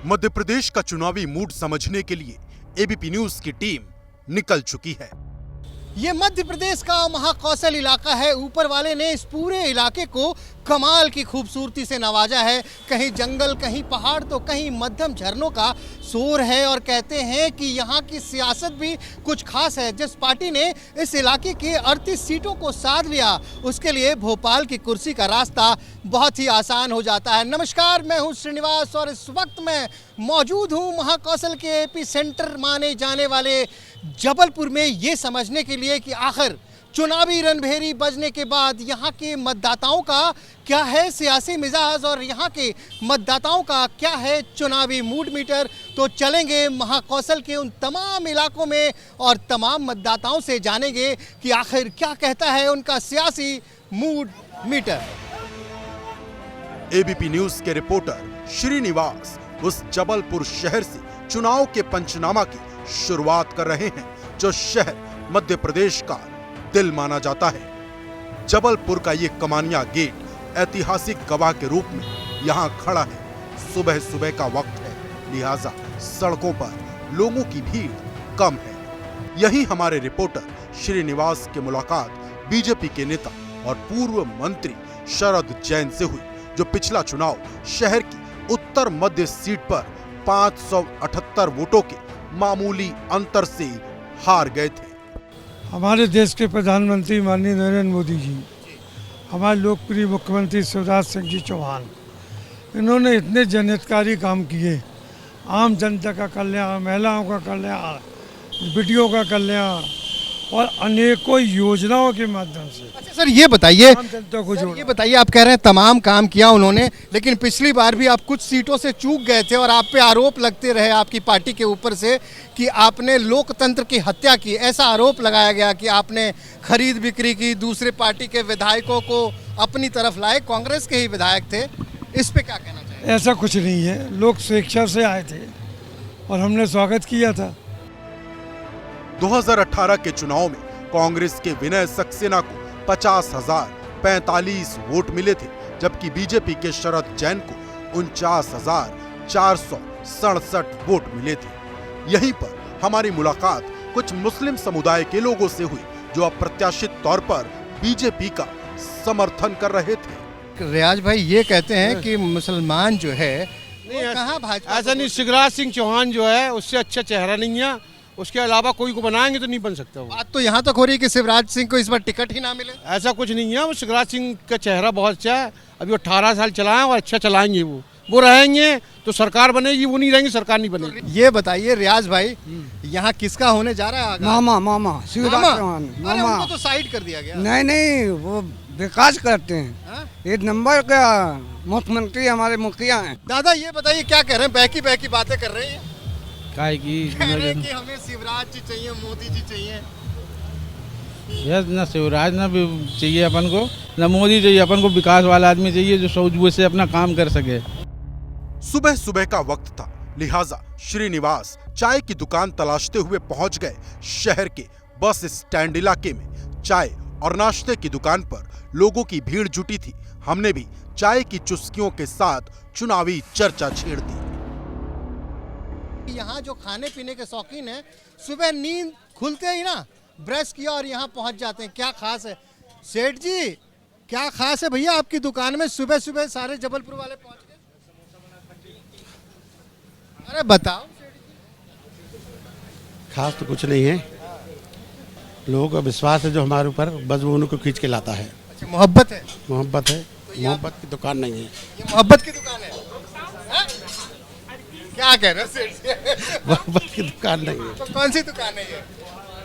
मध्य प्रदेश का चुनावी मूड समझने के लिए एबीपी न्यूज की टीम निकल चुकी है। ये मध्य प्रदेश का महाकौशल इलाका है। ऊपर वाले ने इस पूरे इलाके को कमाल की खूबसूरती से नवाजा है। कहीं जंगल, कहीं पहाड़, तो कहीं मध्यम झरनों का शोर है। और कहते हैं कि यहाँ की सियासत भी कुछ खास है। जिस पार्टी ने इस इलाके के 38 सीटों को साध लिया, उसके लिए भोपाल की कुर्सी का रास्ता बहुत ही आसान हो जाता है। नमस्कार, मैं हूँ श्रीनिवास और इस वक्त मैं मौजूद हूँ महाकौशल के एपी सेंटर माने जाने वाले जबलपुर में, ये समझने के लिए कि आखिर चुनावी रणभेरी बजने के बाद यहाँ के मतदाताओं का क्या है सियासी मिजाज और यहाँ के मतदाताओं का क्या है चुनावी मूड मीटर। तो चलेंगे महाकौशल के उन तमाम इलाकों में और तमाम मतदाताओं से जानेंगे कि आखिर क्या कहता है उनका सियासी मूड मीटर। एबीपी न्यूज के रिपोर्टर श्रीनिवास उस जबलपुर शहर से चुनाव के पंचनामा की शुरुआत कर रहे हैं, जो शहर मध्य प्रदेश का दिल माना जाता है। जबलपुर का ये कमानिया गेट ऐतिहासिक गवाह के रूप में यहाँ खड़ा है। सुबह सुबह का वक्त है, लिहाजा सड़कों पर लोगों की भीड़ कम है। यही हमारे रिपोर्टर श्रीनिवास की मुलाकात बीजेपी के नेता और पूर्व मंत्री शरद जैन से हुई, जो पिछला चुनाव शहर की उत्तर मध्य सीट पर 578 वोटों के मामूली अंतर से हार गए थे। हमारे देश के प्रधानमंत्री माननीय नरेंद्र मोदी जी, हमारे लोकप्रिय मुख्यमंत्री शिवराज सिंह जी चौहान, इन्होंने इतने जनहितकारी काम किए। आम जनता का कल्याण, महिलाओं का कल्याण, बेटियों का कल्याण और अनेकों योजनाओं के माध्यम से। अच्छा सर, ये बताइए, ये बताइए, आप कह रहे हैं तमाम काम किया उन्होंने, लेकिन पिछली बार भी आप कुछ सीटों से चूक गए थे और आप पे आरोप लगते रहे आपकी पार्टी के ऊपर से कि आपने लोकतंत्र की हत्या की। ऐसा आरोप लगाया गया कि आपने खरीद बिक्री की, दूसरे पार्टी के विधायकों को अपनी तरफ लाए, कांग्रेस के ही विधायक थे। इस पे क्या कहना चाहिए? ऐसा कुछ नहीं है, लोग स्वेच्छा से आए थे और हमने स्वागत किया था। 2018 के चुनाव में कांग्रेस के विनय सक्सेना को 50,045 वोट मिले थे, जबकि बीजेपी के शरद जैन को 49,467 वोट मिले थे। यहीं पर हमारी मुलाकात कुछ मुस्लिम समुदाय के लोगों से हुई, जो अप्रत्याशित तौर पर बीजेपी का समर्थन कर रहे थे। रियाज भाई ये कहते हैं कि मुसलमान जो है कहाँ भाजपा, ऐसा नहीं, शिवराज सिंह चौहान जो है उससे अच्छा चेहरा नहीं है, उसके अलावा कोई को बनाएंगे तो नहीं बन सकता वो। बात तो यहाँ तक हो रही है कि शिवराज सिंह को इस बार टिकट ही ना मिले। ऐसा कुछ नहीं है, वो शिवराज सिंह का चेहरा बहुत अच्छा है, अभी वो 18 साल चलाएं और अच्छा चलाएंगे। वो रहेंगे तो सरकार बनेगी, वो नहीं रहेंगे सरकार नहीं बनेगी। ये बताइए रियाज भाई, यहाँ किसका होने जा रहा है आगे? मामा शिवराज चौहान मामा। उनको तो साइड कर दिया गया। नहीं, वो विकास करते हैं। एक नंबर का मुख्यमंत्री हमारे मुखिया हैं। दादा ये बताइए, क्या कह रहे हैं? बहकी बातें कर रहे हैं कह रहे हैं कि हमें शिवराज जी चाहिए, मोदी जी चाहिए। यस, ना शिवराज ना भी चाहिए अपन को, ना मोदी चाहिए अपन को। विकास वाला आदमी चाहिए जो सूझबूझ से अपना काम कर सके। सुबह सुबह का वक्त था, लिहाजा श्रीनिवास चाय की दुकान तलाशते हुए पहुंच गए शहर के बस स्टैंड इलाके में। चाय और नाश्ते की दुकान पर लोगों की भीड़ जुटी थी। हमने भी चाय की चुस्कियों के साथ चुनावी चर्चा छेड़ दी। यहाँ जो खाने पीने के शौकीन हैं, सुबह नींद खुलते ही ना ब्रश किया और यहाँ पहुँच जाते हैं। क्या खास है सेठ जी, क्या खास है भैया आपकी दुकान में? सुबह सुबह सारे जबलपुर वाले पहुँच गए। अरे बताओ। खास तो कुछ नहीं है, लोगों का विश्वास है जो हमारे ऊपर, बस वो उनको खींच के लाता है। अच्छा, मोहब्बत है। मोहब्बत है, मोहब्बत की दुकान नहीं है ये मोहब्बत की दुकान है। क्या कह रहे हो सेठ जी? मोहब्बत की दुकान नहीं है। तो कौन सी दुकान है ये?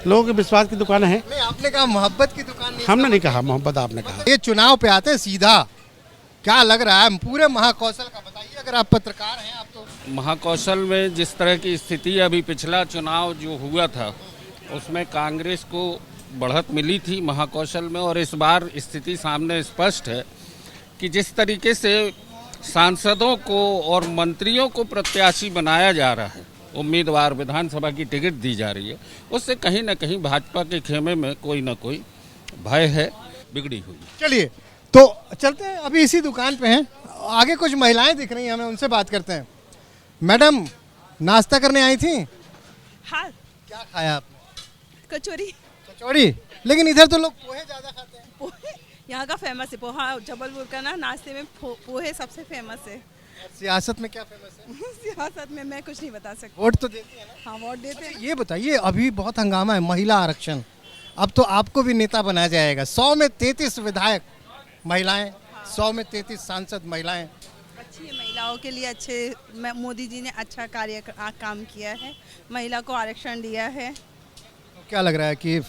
लोगों के विश्वास की दुकान है। नहीं, आपने कहा मोहब्बत की दुकान नहीं। हमने नहीं कहा मोहब्बत, आपने कहा। ये चुनाव पे आते हैं सीधा, क्या लग रहा है पूरे महाकौशल का? बताइए, अगर आप पत्रकार हैं आप तो। महाकौशल में जिस तरह की स्थिति, अभी पिछला चुनाव जो हुआ था उसमें कांग्रेस को बढ़त मिली थी महाकौशल में, और इस बार स्थिति सामने स्पष्ट है कि जिस तरीके से सांसदों को और मंत्रियों को प्रत्याशी बनाया जा रहा है, उम्मीदवार विधानसभा की टिकट दी जा रही है, उससे कहीं ना कहीं भाजपा के खेमे में कोई ना कोई भय है, बिगड़ी हुई। चलिए तो चलते हैं, अभी इसी दुकान पे हैं, आगे कुछ महिलाएं दिख रही हैं हमें, उनसे बात करते हैं। मैडम नाश्ता करने आई थी? हाँ, क्या खाया आपने? कचौरी। कचौड़ी? लेकिन इधर तो लोग पोहे ज्यादा खाते हैं। पोहे यहाँ का फेमस है। पोहा जबलपुर का ना नाश्ते में पोहे सबसे फेमस है। सियासत में क्या फेमस है? सियासत में मैं कुछ नहीं बता सकती। वोट तो देती है ना? हाँ, वोट देते हैं। ये बताइए, अभी बहुत हंगामा है महिला आरक्षण, अब तो आपको भी नेता बनाया जाएगा। 100 में 33 विधायक महिलाएं, 100 में 33 सांसद महिलाएं। अच्छी है, महिलाओं के लिए अच्छे। मोदी जी ने अच्छा काम किया है, महिला को आरक्षण दिया है। तो क्या लग रहा है कि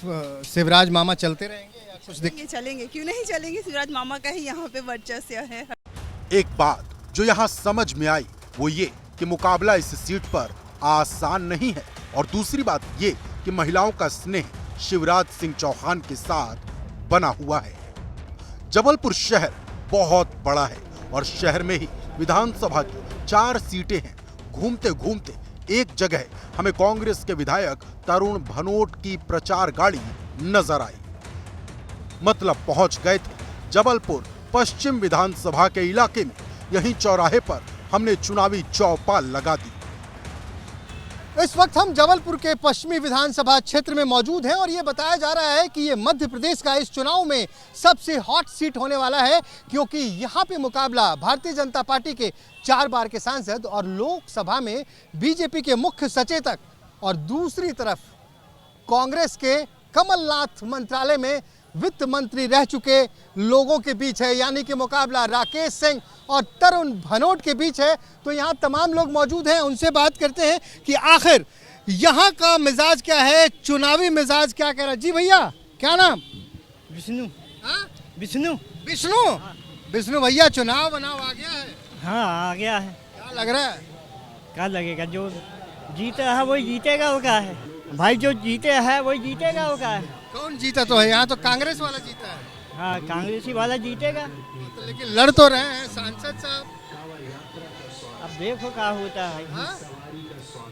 शिवराज मामा चलते रहेंगे या कुछ चलेंगे, क्यों नहीं चलेंगे? शिवराज मामा का ही यहाँ पे वर्चस्व है। एक बात जो यहाँ समझ में आई वो ये कि मुकाबला इस सीट पर आसान नहीं है, और दूसरी बात ये कि महिलाओं का स्नेह शिवराज सिंह चौहान के साथ बना हुआ है। जबलपुर शहर बहुत बड़ा है और शहर में ही विधानसभा की 4 सीटें हैं। घूमते घूमते एक जगह हमें कांग्रेस के विधायक तरुण भनोट की प्रचार गाड़ी नजर आई। मतलब पहुंच गए थे जबलपुर पश्चिम विधानसभा के इलाके में। यहीं चौराहे पर हमने चुनावी चौपाल लगा दी। इस वक्त हम जबलपुर के पश्चिमी विधानसभा क्षेत्र में मौजूद हैं और ये बताया जा रहा है कि ये मध्य प्रदेश का इस चुनाव में सबसे हॉट सीट होने वाला है, क्योंकि यहाँ पे मुकाबला भारतीय जनता पार्टी के 4 बार के सांसद और लोकसभा में बीजेपी के मुख्य सचेतक और दूसरी तरफ कांग्रेस के कमलनाथ मंत्रालय में वित्त मंत्री रह चुके लोगों के बीच है। यानी कि मुकाबला राकेश सिंह और तरुण भनोट के बीच है। तो यहाँ तमाम लोग मौजूद हैं, उनसे बात करते हैं कि आखिर यहाँ का मिजाज क्या है, चुनावी मिजाज क्या कह रहा है। जी भैया, क्या नाम? विष्णु। हाँ? विष्णु। विष्णु? विष्णु भैया, चुनाव बनाव आ गया है? हाँ, आ गया है। क्या लग रहा है? क्या लगेगा? जो जीता है वही जीतेगा, वो क्या है भाई? जो जीते है वही जीतेगा, वो क्या है? कौन जीता तो है? यहाँ तो कांग्रेस वाला जीता है। हाँ, कांग्रेसी वाला जीतेगा। तो लेकिन लड़ तो रहे हैं सांसद साहब। अब देखो क्या होता है। हाँ?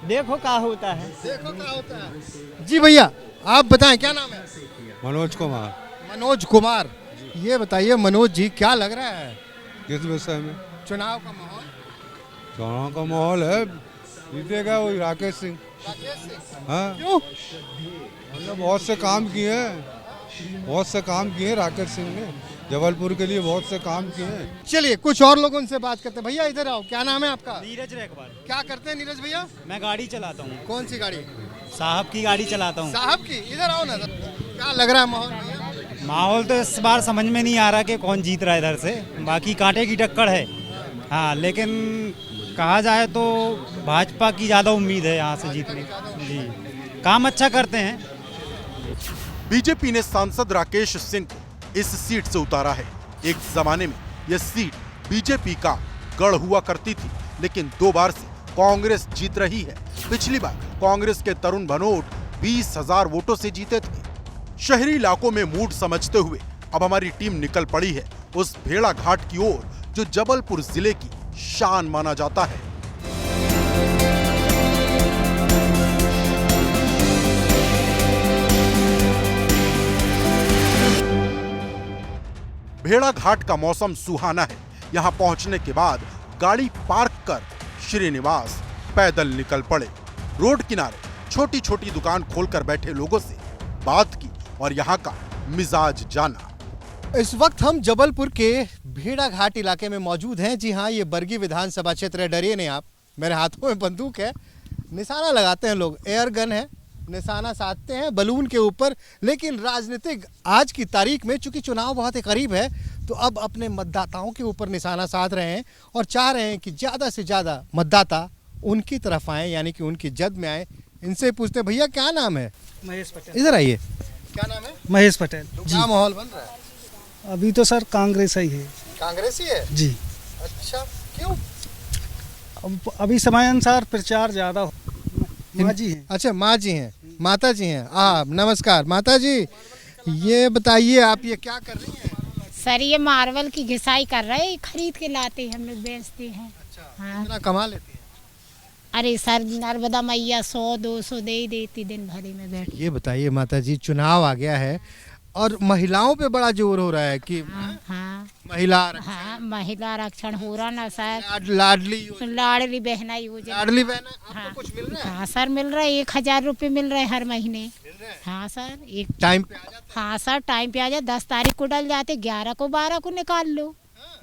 देखो क्या होता है। देखो क्या होता है। जी भैया, आप बताएं, क्या नाम है? मनोज कुमार। मनोज कुमार। ये बताइए मनोज जी, क्या लग रहा है किस विषय में? चुनाव का माहौल? चुनाव का माहौल है, जीतेगा वही राकेश सिंह। राकेश सिंह? हाँ, क्यों? हमने बहुत से काम किए हैं, बहुत से काम किए राकेश सिंह ने, जबलपुर के लिए बहुत से काम किए हैं। चलिए कुछ और लोगों से बात करते हैं। भैया इधर आओ, क्या नाम है आपका? नीरज रेखवाल। क्या करते हैं नीरज भैया? मैं गाड़ी चलाता हूँ। कौन सी गाड़ी? साहब की गाड़ी चलाता हूँ। साहब की? इधर आओ ना। क्या लग रहा है माहौल भैया? माहौल तो इस बार समझ में नहीं आ रहा कि कौन जीत रहा है इधर से, बाकी कांटे की टक्कर है। हाँ, लेकिन कहा जाए तो भाजपा की ज़्यादा उम्मीद है यहाँ से जीतने की। जी, काम अच्छा करते हैं। बीजेपी ने सांसद राकेश सिंह को इस सीट से उतारा है। एक जमाने में यह सीट बीजेपी का गढ़ हुआ करती थी, लेकिन 2 बार से कांग्रेस जीत रही है। पिछली बार कांग्रेस के तरुण भनोट 20,000 वोटों से जीते थे। शहरी इलाकों में मूड समझते हुए अब हमारी टीम निकल पड़ी है उस भेड़ा घाट की ओर जो जबलपुर जिले की शान माना जाता है। भेड़ा घाट का मौसम सुहाना है। यहाँ पहुंचने के बाद गाड़ी पार्क कर श्रीनिवास पैदल निकल पड़े। रोड किनारे छोटी छोटी दुकान खोलकर बैठे लोगों से बात की और यहाँ का मिजाज जाना। इस वक्त हम जबलपुर के भेड़ा घाट इलाके में मौजूद हैं। जी हाँ, ये बरगी विधानसभा क्षेत्र है। डरिए नहीं आप, मेरे हाथों में बंदूक है, निशाना लगाते हैं लोग, एयर गन है, निशाना साधते हैं बलून के ऊपर। लेकिन राजनीतिक आज की तारीख में चूंकि चुनाव बहुत ही करीब है, तो अब अपने मतदाताओं के ऊपर निशाना साध रहे हैं और चाह रहे हैं कि ज़्यादा से ज़्यादा मतदाता उनकी तरफ आए, यानी कि उनकी जद में आए। इनसे पूछते हैं, भैया क्या नाम है? महेश पटेल। इधर आइए। क्या नाम है? महेश पटेल। क्या माहौल बन रहा है? अभी तो सर कांग्रेस ही है। कांग्रेस ही है जी। अच्छा, क्यों? अभी समय अनुसार प्रचार ज्यादा। माँ जी हैं। अच्छा, माँ जी हैं, माता जी हैं। नमस्कार माता जी, ये बताइए आप ये क्या कर रही हैं? सर ये मार्बल की घिसाई कर रहे हैं, खरीद के लाते हैं, हम लोग बेचते हैं। अच्छा, हाँ। कितना कमा लेती हैं? अरे सर नर्मदा मैया 100-200 दे ही देती दिन भरी में बैठ। ये बताइए माता जी, चुनाव आ गया है और महिलाओं पे बड़ा जोर हो रहा है कि हाँ महिला हाँ महिला आरक्षण हो रहा ना सर। लाडली बहना योजना। लाडली बहना आपको हाँ कुछ मिल रहा है? हाँ सर मिल रहा है, 1000 रुपये मिल रहे हर महीने। हाँ सर एक टाइम पे आ जाता हाँ सर टाइम पे आ जाए, 10 तारीख को डल जाते, 11 को 12 को निकाल लो।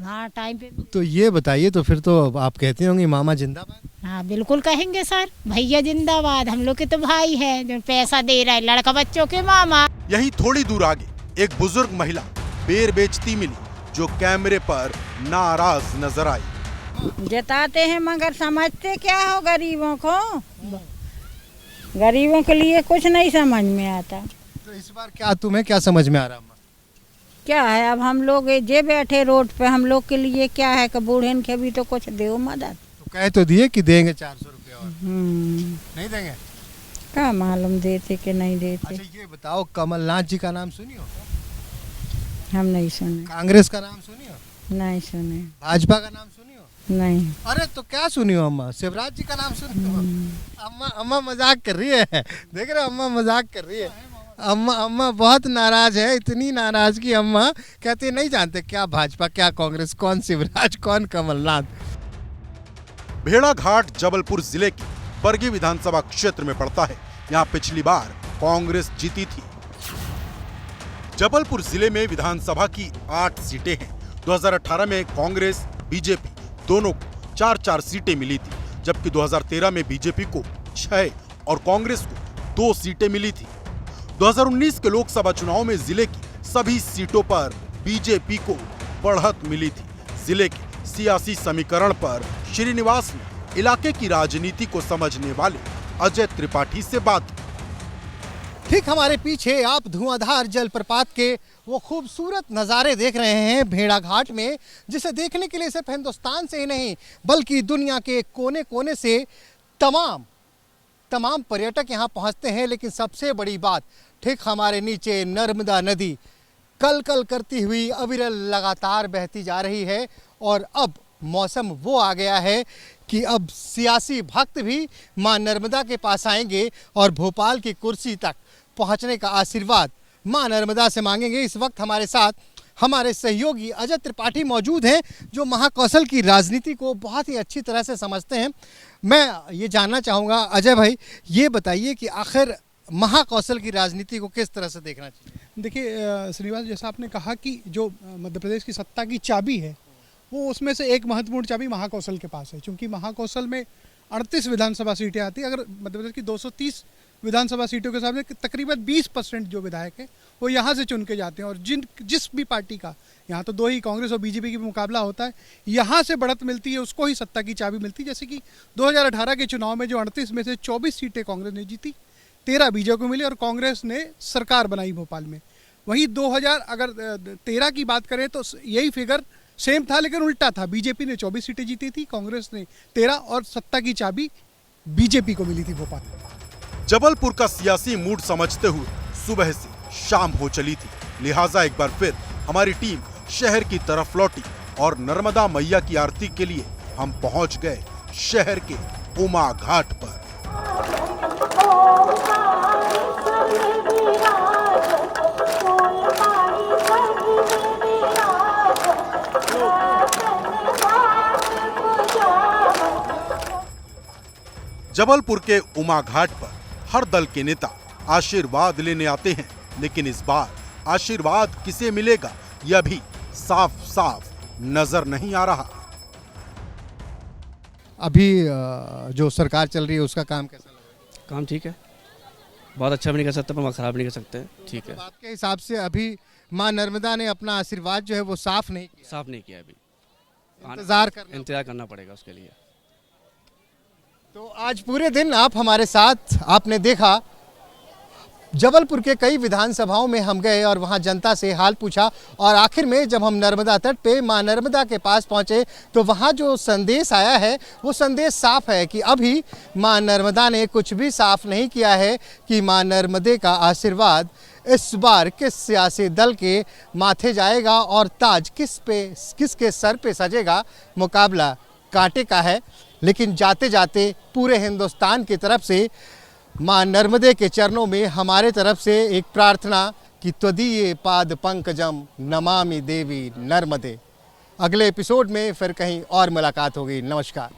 हाँ टाइम पे। तो ये बताइए, तो फिर तो आप कहते होंगे मामा जिंदाबाद। हाँ बिल्कुल कहेंगे सर, भैया जिंदाबाद, हम लोग के तो भाई है जो पैसा दे रहा है, लड़का बच्चों के मामा। यहीं थोड़ी दूर आगे एक बुजुर्ग महिला बेर बेचती मिली जो कैमरे पर नाराज नजर आई। जताते हैं मगर समझते क्या हो गरीबों को, गरीबों के लिए कुछ नहीं समझ में आता। तो इस बार क्या तुम्हें क्या समझ में आ रहा? क्या है अब हम लोग जे बैठे रोड पे, हम लोग के लिए क्या है कि बूढ़े के भी तो कुछ दो मदद। तो कह तो दिए कि देंगे 400 रुपये और नहीं देंगे, क्या मालूम देते कि नहीं देते। अच्छा ये बताओ, कमलनाथ जी का नाम सुनी हो? हम नहीं सुने। कांग्रेस का नाम सुनी हो? नहीं सुने। भाजपा का नाम सुनी हो? नहीं। अरे तो क्या सुनी हो अम्मा? शिवराज जी का नाम सुनी हो? अम्मा मजाक कर रही है, देख रहे हो अम्मा मजाक कर रही है। अम्मा बहुत नाराज है, इतनी नाराज की अम्मा कहते नहीं जानते क्या भाजपा क्या कांग्रेस, कौन शिवराज कौन कमलनाथ। भेड़ाघाट जबलपुर जिले की बरगी विधानसभा क्षेत्र में पड़ता है। यहाँ पिछली बार कांग्रेस जीती थी। जबलपुर जिले में विधानसभा की 8 सीटें हैं। 2018 में कांग्रेस बीजेपी दोनों को 4-4 सीटें मिली थी, जबकि 2013 में बीजेपी को 6 और कांग्रेस को 2 सीटें मिली थी। 2019 के लोकसभा चुनाव में जिले की सभी सीटों पर बीजेपी को बढ़त मिली थी। जिले के सियासी समीकरण पर श्रीनिवास ने इलाके की राजनीति को समझने वाले अजय त्रिपाठी से बात की। ठीक हमारे पीछे आप धुआंधार जलप्रपात के वो खूबसूरत नज़ारे देख रहे हैं भेड़ाघाट में, जिसे देखने के लिए सिर्फ हिंदुस्तान से ही नहीं बल्कि दुनिया के कोने कोने से तमाम पर्यटक यहाँ पहुँचते हैं। लेकिन सबसे बड़ी बात, ठीक हमारे नीचे नर्मदा नदी कल कल करती हुई अविरल लगातार बहती जा रही है और अब मौसम वो आ गया है कि अब सियासी भक्त भी मां नर्मदा के पास आएंगे और भोपाल की कुर्सी तक पहुंचने का आशीर्वाद मां नर्मदा से मांगेंगे। इस वक्त हमारे साथ हमारे सहयोगी अजय त्रिपाठी मौजूद हैं जो महाकौशल की राजनीति को बहुत ही अच्छी तरह से समझते हैं। मैं ये जानना चाहूँगा अजय भाई, ये बताइए कि आखिर महाकौशल की राजनीति को किस तरह से देखना चाहिए? देखिए श्रीनिवास, जैसा आपने कहा कि जो मध्य प्रदेश की सत्ता की चाबी है वो उसमें से एक महत्वपूर्ण चाबी महाकौशल के पास है, क्योंकि महाकौशल में 38 विधानसभा सीटें आती है। अगर मध्य प्रदेश की 230 विधानसभा सीटों के सामने तकरीबन 20% जो विधायक हैं वो यहाँ से चुन के जाते हैं और जिस भी पार्टी का, यहाँ तो 2 ही कांग्रेस और बीजेपी की मुकाबला होता है, यहाँ से बढ़त मिलती है, उसको ही सत्ता की चाबी मिलती है। जैसे कि 2018 के चुनाव में जो 38 में से 24 सीटें कांग्रेस ने जीती, 13 बीजेपी को मिली और कांग्रेस ने सरकार बनाई भोपाल में। वहीं 2013 की बात करें तो यही फिगर सेम था, लेकिन उल्टा था। बीजेपी ने 24 सीटें जीती थी, कांग्रेस ने 13 और सत्ता की चाबी बीजेपी को मिली थी भोपाल। जबलपुर का सियासी मूड समझते हुए सुबह से शाम हो चली थी, लिहाजा एक बार फिर हमारी टीम शहर की तरफ लौटी और नर्मदा मैया की आरती के लिए हम पहुंच गए शहर के उमा घाट पर। जबलपुर के उमा घाट पर हर दल के नेता आशीर्वाद लेने आते हैं, लेकिन इस बार आशीर्वाद किसे मिलेगा यह भी साफ साफ नजर नहीं आ रहा। अभी जो सरकार चल रही है उसका काम कैसा लग रहा है? काम ठीक है, बहुत अच्छा भी नहीं कर सकते पर खराब नहीं कर सकते, ठीक है। आपके हिसाब से अभी मां नर्मदा ने अपना आशीर्वाद जो है वो साफ नहीं किया अभी, इंतजार करना पड़ेगा उसके लिए। तो आज पूरे दिन आप हमारे साथ, आपने देखा जबलपुर के कई विधानसभाओं में हम गए और वहां जनता से हाल पूछा और आखिर में जब हम नर्मदा तट पे मां नर्मदा के पास पहुंचे तो वहां जो संदेश आया है वो संदेश साफ है कि अभी मां नर्मदा ने कुछ भी साफ नहीं किया है कि मां नर्मदे का आशीर्वाद इस बार किस सियासी दल के माथे जाएगा और ताज किसके सर पे सजेगा। मुकाबला कांटे का है, लेकिन जाते जाते पूरे हिंदुस्तान की तरफ से मां नर्मदे के चरणों में हमारे तरफ से एक प्रार्थना कि त्वदीये पाद पंकजम नमामि देवी नर्मदे। अगले एपिसोड में फिर कहीं और मुलाकात होगी। नमस्कार।